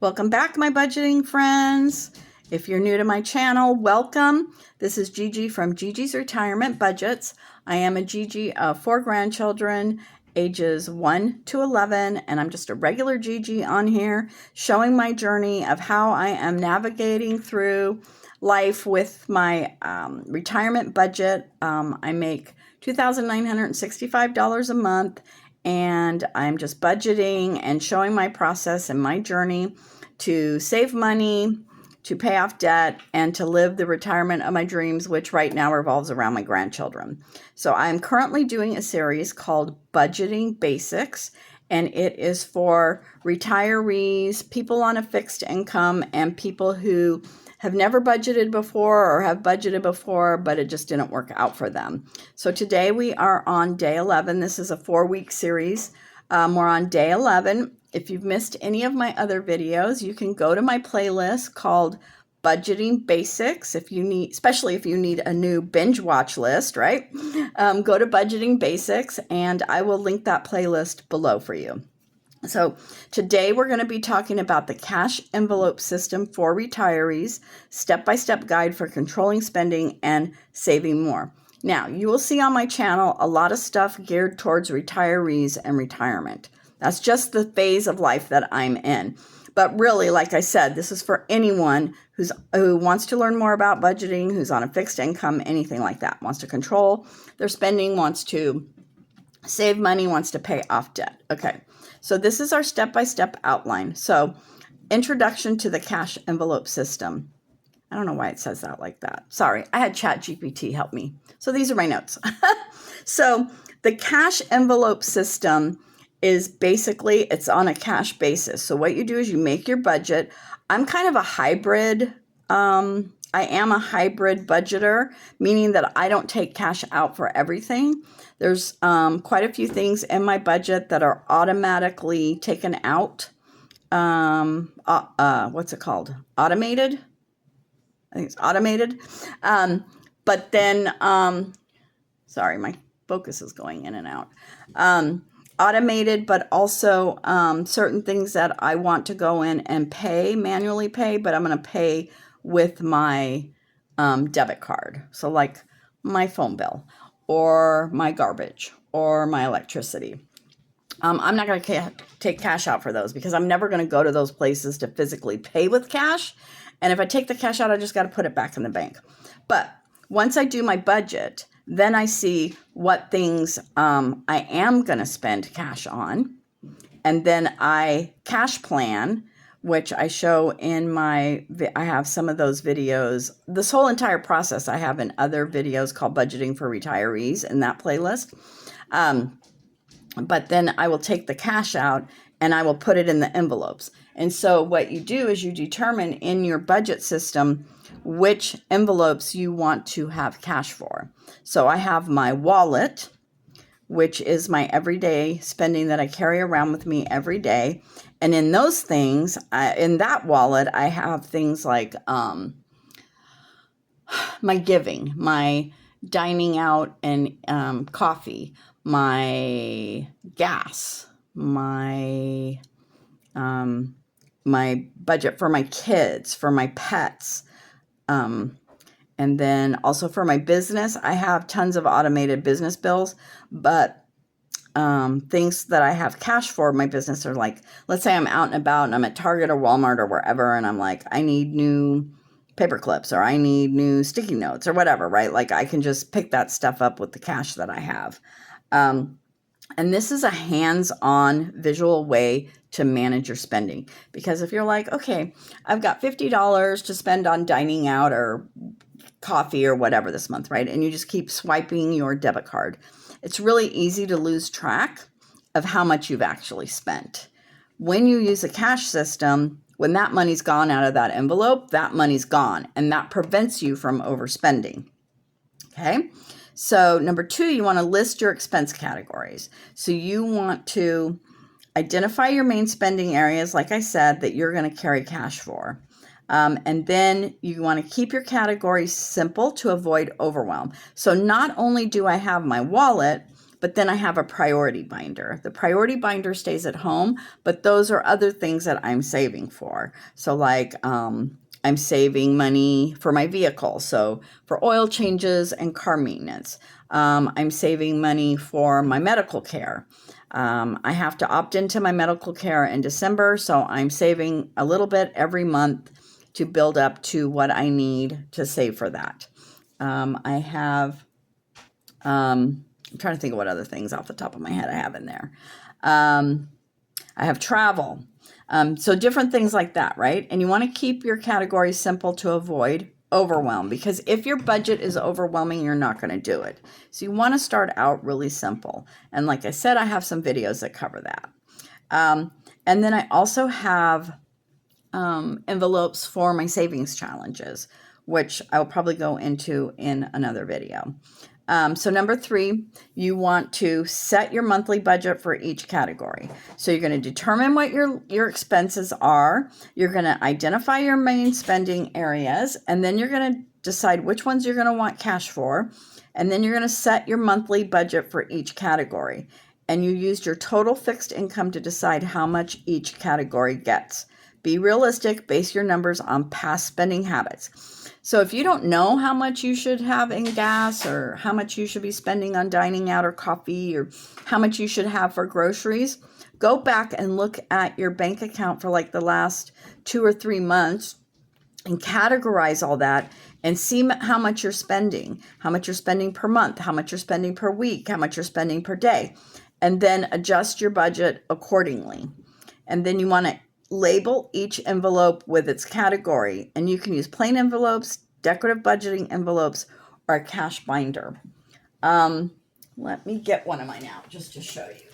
Welcome back, my budgeting friends. If you're new to my channel, welcome. This is Gigi from Gigi's Retirement Budgets. I am a Gigi of 4 grandchildren, ages 1 to 11, and I'm just a regular Gigi on here, showing my journey of how I am navigating through life with my retirement budget. I make $2,965 a month, and I'm just budgeting and showing my process and my journey to save money, to pay off debt, and to live the retirement of my dreams, which right now revolves around my grandchildren. So I'm currently doing a series called Budgeting Basics, and it is for retirees, people on a fixed income, and people who have never budgeted before or have budgeted before, but it just didn't work out for them. So today we are on day 11. This is a 4-week series. We're on day 11. If you've missed any of my other videos, you can go to my playlist called Budgeting Basics. If you need, especially if you need a new binge watch list, right? Go to Budgeting Basics, and I will link that playlist below for you. So today we're going to be talking about the cash envelope system for retirees, step-by-step guide for controlling spending and saving more. Now, you will see on my channel a lot of stuff geared towards retirees and retirement. That's just the phase of life that I'm in. But really, like I said, this is for anyone who wants to learn more about budgeting, who's on a fixed income, anything like that, wants to control their spending, wants to save money, wants to pay off debt. Okay. So this is our step-by-step outline. So introduction to the cash envelope system. I don't know why it says that like that. Sorry, I had ChatGPT help me. So these are my notes. So the cash envelope system is basically, it's on a cash basis. So what you do is you make your budget. I'm kind of a hybrid. I am a hybrid budgeter, meaning that I don't take cash out for everything. There's quite a few things in my budget that are automatically taken out. What's it called? Automated? I think it's automated. But then, sorry, my focus is going in and out. Automated, but also certain things that I want to go in and pay, manually pay, but I'm going to pay with my debit card. So like my phone bill or my garbage or my electricity. I'm not going to take cash out for those because I'm never going to go to those places to physically pay with cash. And if I take the cash out, I just got to put it back in the bank. But once I do my budget, then I see what things I am going to spend cash on. And then I cash plan, which I show in I have some of those videos. This whole entire process I have in other videos called Budgeting for Retirees in that playlist. But then I will take the cash out and I will put it in the envelopes. And so what you do is you determine in your budget system which envelopes you want to have cash for. So I have my wallet, which is my everyday spending that I carry around with me every day. And in those things, in that wallet, I have things like my giving, my dining out and coffee, my gas, my budget for my kids, for my pets, and then also for my business. I have tons of automated business bills, but things that I have cash for my business are like, let's say I'm out and about and I'm at Target or Walmart or wherever, and I'm like, I need new paper clips or I need new sticky notes or whatever, right? Like I can just pick that stuff up with the cash that I have. And this is a hands-on visual way to manage your spending. Because if you're like, okay, I've got $50 to spend on dining out or coffee or whatever this month, right? And you just keep swiping your debit card. It's really easy to lose track of how much you've actually spent. When you use a cash system, when that money's gone out of that envelope, that money's gone, and that prevents you from overspending. Okay? So number 2, you want to list your expense categories. So you want to identify your main spending areas, like I said, that you're going to carry cash for. And then you want to keep your categories simple to avoid overwhelm. So not only do I have my wallet, but then I have a priority binder. The priority binder stays at home, but those are other things that I'm saving for. So like I'm saving money for my vehicle, so for oil changes and car maintenance. I'm saving money for my medical care. I have to opt into my medical care in December, so I'm saving a little bit every month to build up to what I need to save for that. I have, I'm trying to think of what other things off the top of my head I have in there. I have travel. So different things like that, right? And you want to keep your categories simple to avoid overwhelm, because if your budget is overwhelming, you're not going to do it. So you want to start out really simple. And like I said, I have some videos that cover that. And then I also have envelopes for my savings challenges, which I'll probably go into in another video. So number 3, you want to set your monthly budget for each category. So you're going to determine what your expenses are. You're going to identify your main spending areas, and then you're going to decide which ones you're going to want cash for. And then you're going to set your monthly budget for each category. And you used your total fixed income to decide how much each category gets. Be realistic, base your numbers on past spending habits. So if you don't know how much you should have in gas, or how much you should be spending on dining out or coffee, or how much you should have for groceries, go back and look at your bank account for like the last 2 or 3 months and categorize all that and see how much you're spending per month, how much you're spending per week, how much you're spending per day, and then adjust your budget accordingly. And then you want to label each envelope with its category, and you can use plain envelopes, decorative budgeting envelopes, or a cash binder. Let me get one of mine out just to show you.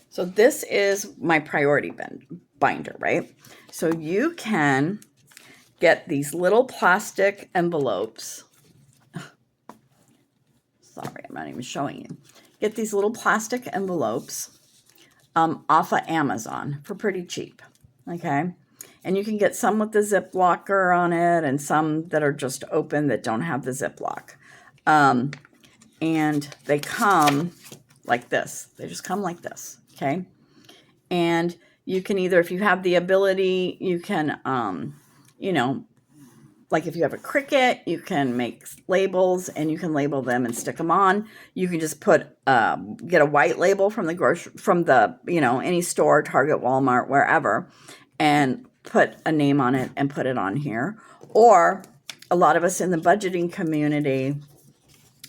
So this is my priority binder, right? So you can get these little plastic envelopes. Sorry, I'm not even showing you. Get these little plastic envelopes off of Amazon for pretty cheap, okay? And you can get some with the zip locker on it and some that are just open that don't have the zip lock. And they come like this. They just come like this, okay? And you can either, if you have the ability, you can, like if you have a Cricut, you can make labels and you can label them and stick them on. You can just put, get a white label from any store, Target, Walmart, wherever, and put a name on it and put it on here. Or a lot of us in the budgeting community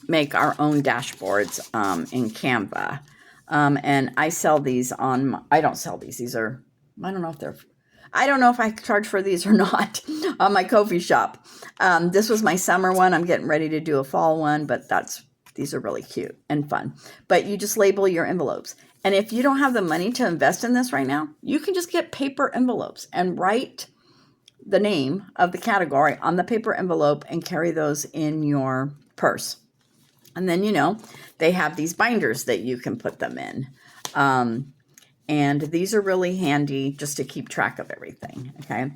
make our own dashboards in Canva. And I sell these I don't sell these. These are, I don't know if I charge for these or not on my Ko-fi shop. This was my summer one. I'm getting ready to do a fall one, but these are really cute and fun. But you just label your envelopes. And if you don't have the money to invest in this right now, you can just get paper envelopes and write the name of the category on the paper envelope and carry those in your purse. And then, they have these binders that you can put them in. And these are really handy just to keep track of everything, okay?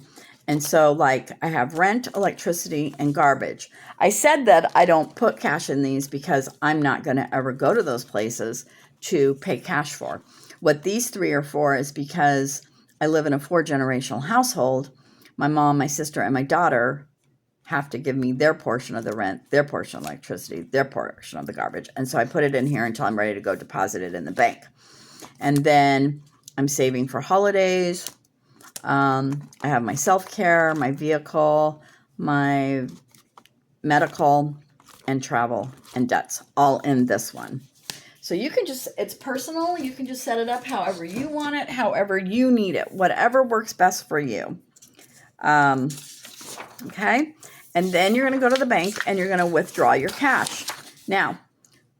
And so, like, I have rent, electricity, and garbage. I said that I don't put cash in these because I'm not going to ever go to those places to pay cash for. What these 3 are for is because I live in a 4-generational household. My mom, my sister, and my daughter have to give me their portion of the rent, their portion of electricity, their portion of the garbage. And so I put it in here until I'm ready to go deposit it in the bank. And then I'm saving for holidays. I have my self-care, my vehicle, my medical, and travel and debts all in this one. So you can it's personal. You can just set it up however you want it, however you need it, whatever works best for you. Okay. And then you're going to go to the bank and you're going to withdraw your cash. Now,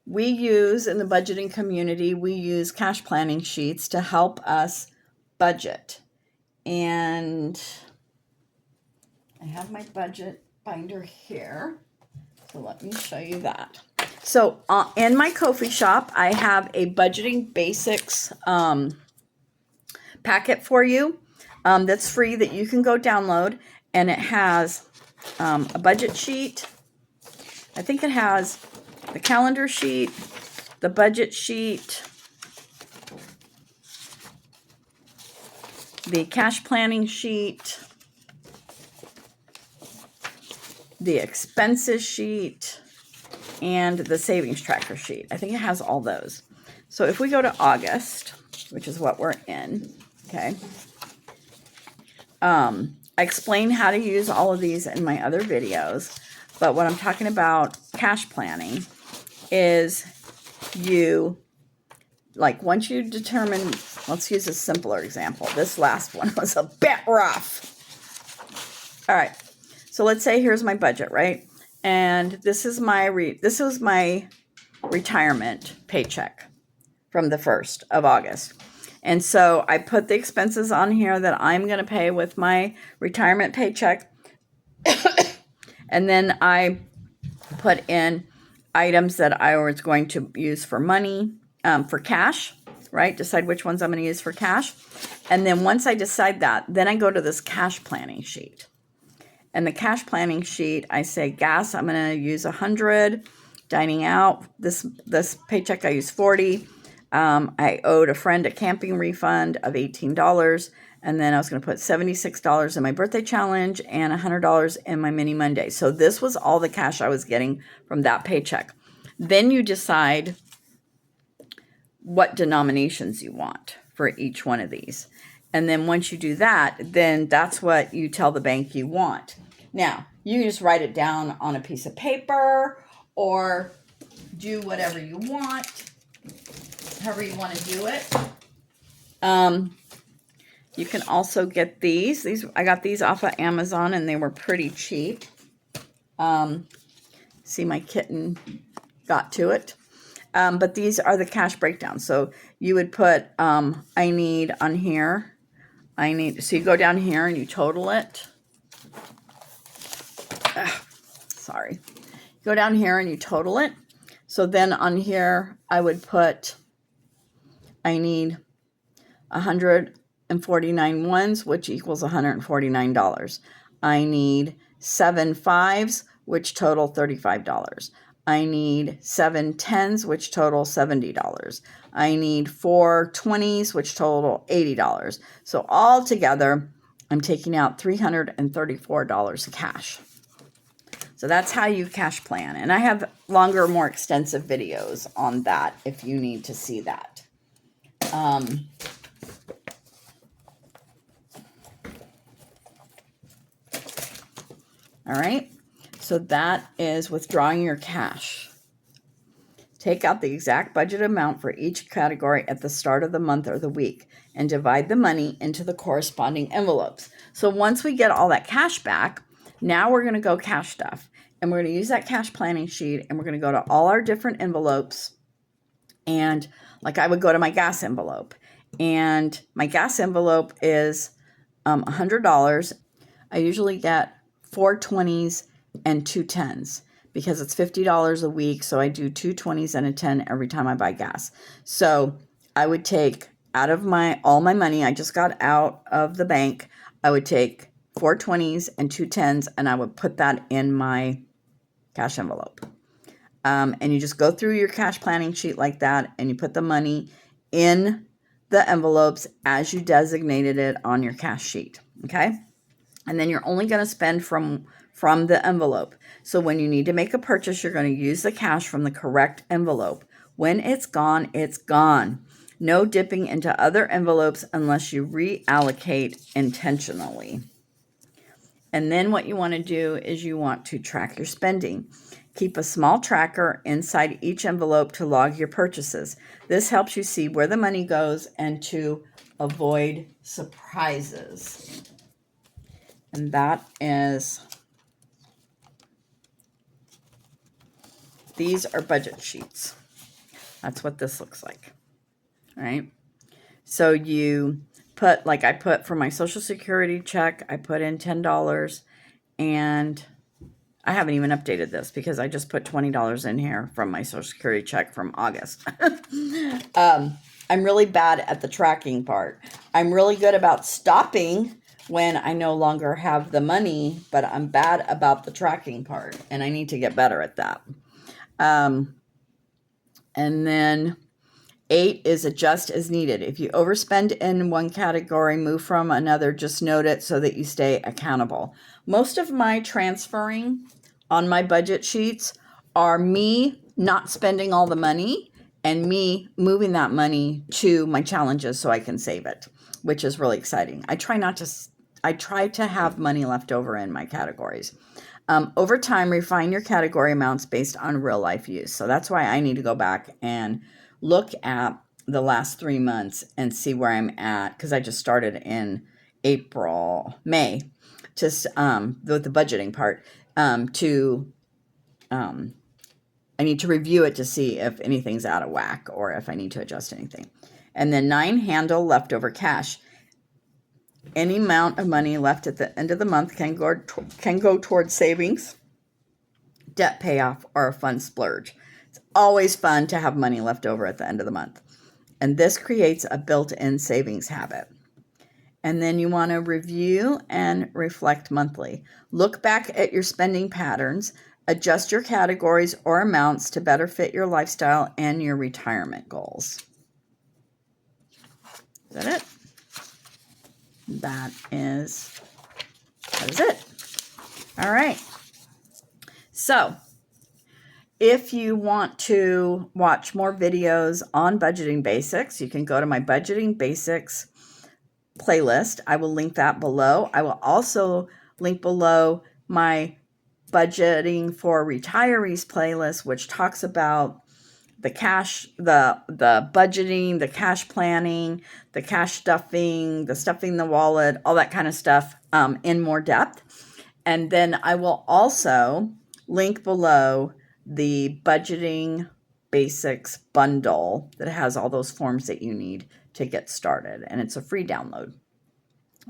in the budgeting community, we use cash planning sheets to help us budget. And I have my budget binder here. So let me show you that. So in my Ko-fi shop, I have a budgeting basics packet for you that's free that you can go download. And it has a budget sheet. I think it has the calendar sheet, the budget sheet, the cash planning sheet, the expenses sheet, and the savings tracker sheet. I think it has all those. So if we go to August, which is what we're in, okay, I explain how to use all of these in my other videos, but what I'm talking about cash planning is you, like, once you determine, let's use a simpler example. This last one was a bit rough. All right, so let's say here's my budget, right? And this was my retirement paycheck from the 1st of August. And so I put the expenses on here that I'm going to pay with my retirement paycheck. And then I put in items that I was going to use for money, for cash, right? Decide which ones I'm going to use for cash. And then once I decide that, then I go to this cash planning sheet. And the cash planning sheet, I say gas, I'm going to use 100. Dining out, this paycheck I use 40. I owed a friend a camping refund of $18. And then I was going to put $76 in my birthday challenge and $100 in my mini Monday. So this was all the cash I was getting from that paycheck. Then you decide what denominations you want for each one of these. And then once you do that, then that's what you tell the bank you want. Now, you can just write it down on a piece of paper or do whatever you want, however you want to do it. You can also get these. I got these off of Amazon and they were pretty cheap. See, my kitten got to it. But these are the cash breakdowns. So you would put, I need on here. So you go down here and you total it. Sorry. Go down here and you total it. So then on here, I would put, I need 149 ones, which equals $149. I need 7 5s, which total $35. I need 7 10s, which total $70. I need 4 20s, which total $80. So all together, I'm taking out $334 cash. So that's how you cash plan. And I have longer, more extensive videos on that if you need to see that. All right. So that is withdrawing your cash. Take out the exact budget amount for each category at the start of the month or the week and divide the money into the corresponding envelopes. So once we get all that cash back, now we're going to go cash stuff. And we're going to use that cash planning sheet and we're going to go to all our different envelopes. And like I would go to my gas envelope. And my gas envelope is $100. I usually get 4 20s and 2 10s because it's $50 a week. So I do 2 20s and a 10 every time I buy gas. So I would take out of all my money I just got out of the bank, I would take 4 20s and 2 10s and I would put that in my cash envelope. And you just go through your cash planning sheet like that and you put the money in the envelopes as you designated it on your cash sheet. Okay. And then you're only going to spend from the envelope. So when you need to make a purchase, you're going to use the cash from the correct envelope. When it's gone, it's gone. No dipping into other envelopes unless you reallocate intentionally. And then what you want to do is you want to track your spending. Keep a small tracker inside each envelope to log your purchases. This helps you see where the money goes and to avoid surprises. And that is, these are budget sheets. That's what this looks like. All right. So you put, like I put for my Social Security check, I put in $10 and I haven't even updated this because I just put $20 in here from my Social Security check from August. I'm really bad at the tracking part. I'm really good about stopping when I no longer have the money, but I'm bad about the tracking part, and I need to get better at that. And then 8 is adjust as needed. If you overspend in one category, move from another, just note it so that you stay accountable. Most of my transferring on my budget sheets are me not spending all the money and me moving that money to my challenges so I can save it, which is really exciting. I try to have money left over in my categories. Over time, refine your category amounts based on real life use. So that's why I need to go back and look at the last 3 months and see where I'm at, because I just started in May, just with the budgeting part. I need to review it to see if anything's out of whack or if I need to adjust anything. And then 9, handle leftover cash. Any amount of money left at the end of the month can go towards savings, debt payoff, or a fun splurge. It's always fun to have money left over at the end of the month. And this creates a built-in savings habit. And then you want to review and reflect monthly. Look back at your spending patterns, adjust your categories or amounts to better fit your lifestyle and your retirement goals. Is that it? That is it. All right. So if you want to watch more videos on budgeting basics, you can go to my budgeting basics playlist. I will link that below. I will also link below my budgeting for retirees playlist, which talks about the cash, the budgeting, the cash planning, the cash stuffing, the stuffing the wallet, all that kind of stuff in more depth. And then I will also link below the budgeting basics bundle that has all those forms that you need to get started. And it's a free download.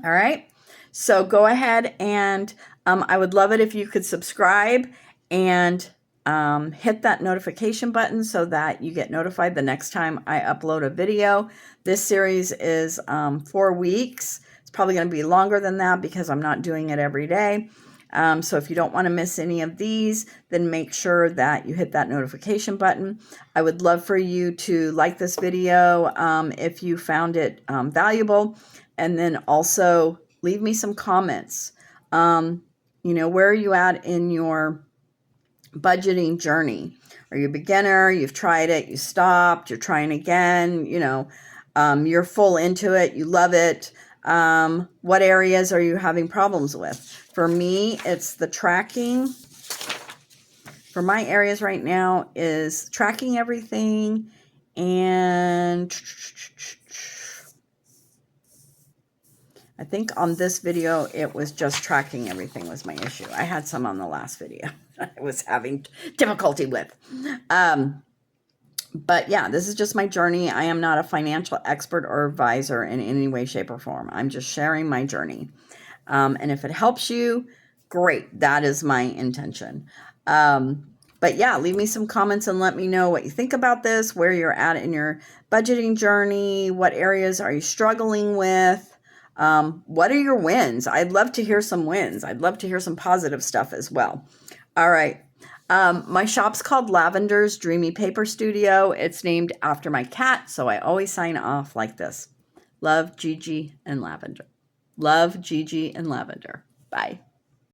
All right. So go ahead and I would love it if you could subscribe and hit that notification button so that you get notified the next time I upload a video. This series is 4 weeks. It's probably going to be longer than that because I'm not doing it every day. So if you don't want to miss any of these, then make sure that you hit that notification button. I would love for you to like this video if you found it valuable, and then also leave me some comments. Where are you at in your budgeting journey? Are you a beginner? You've tried it, you stopped, you're trying again, you're full into it, you love it. What areas are you having problems with? For me, it's the tracking. For my areas right now is tracking everything, and I think on this video, it was just tracking everything was my issue. I had some on the last video I was having difficulty with. But yeah, this is just my journey. I am not a financial expert or advisor in any way, shape, or form. I'm just sharing my journey. And if it helps you, great. That is my intention. But yeah, leave me some comments and let me know what you think about this, where you're at in your budgeting journey, what areas are you struggling with, what are your wins? I'd love to hear some wins. I'd love to hear some positive stuff as well. All right. My shop's called Lavender's Dreamy Paper Studio. It's named after my cat, so I always sign off like this. Love, Gigi, and Lavender. Love, Gigi, and Lavender. Bye.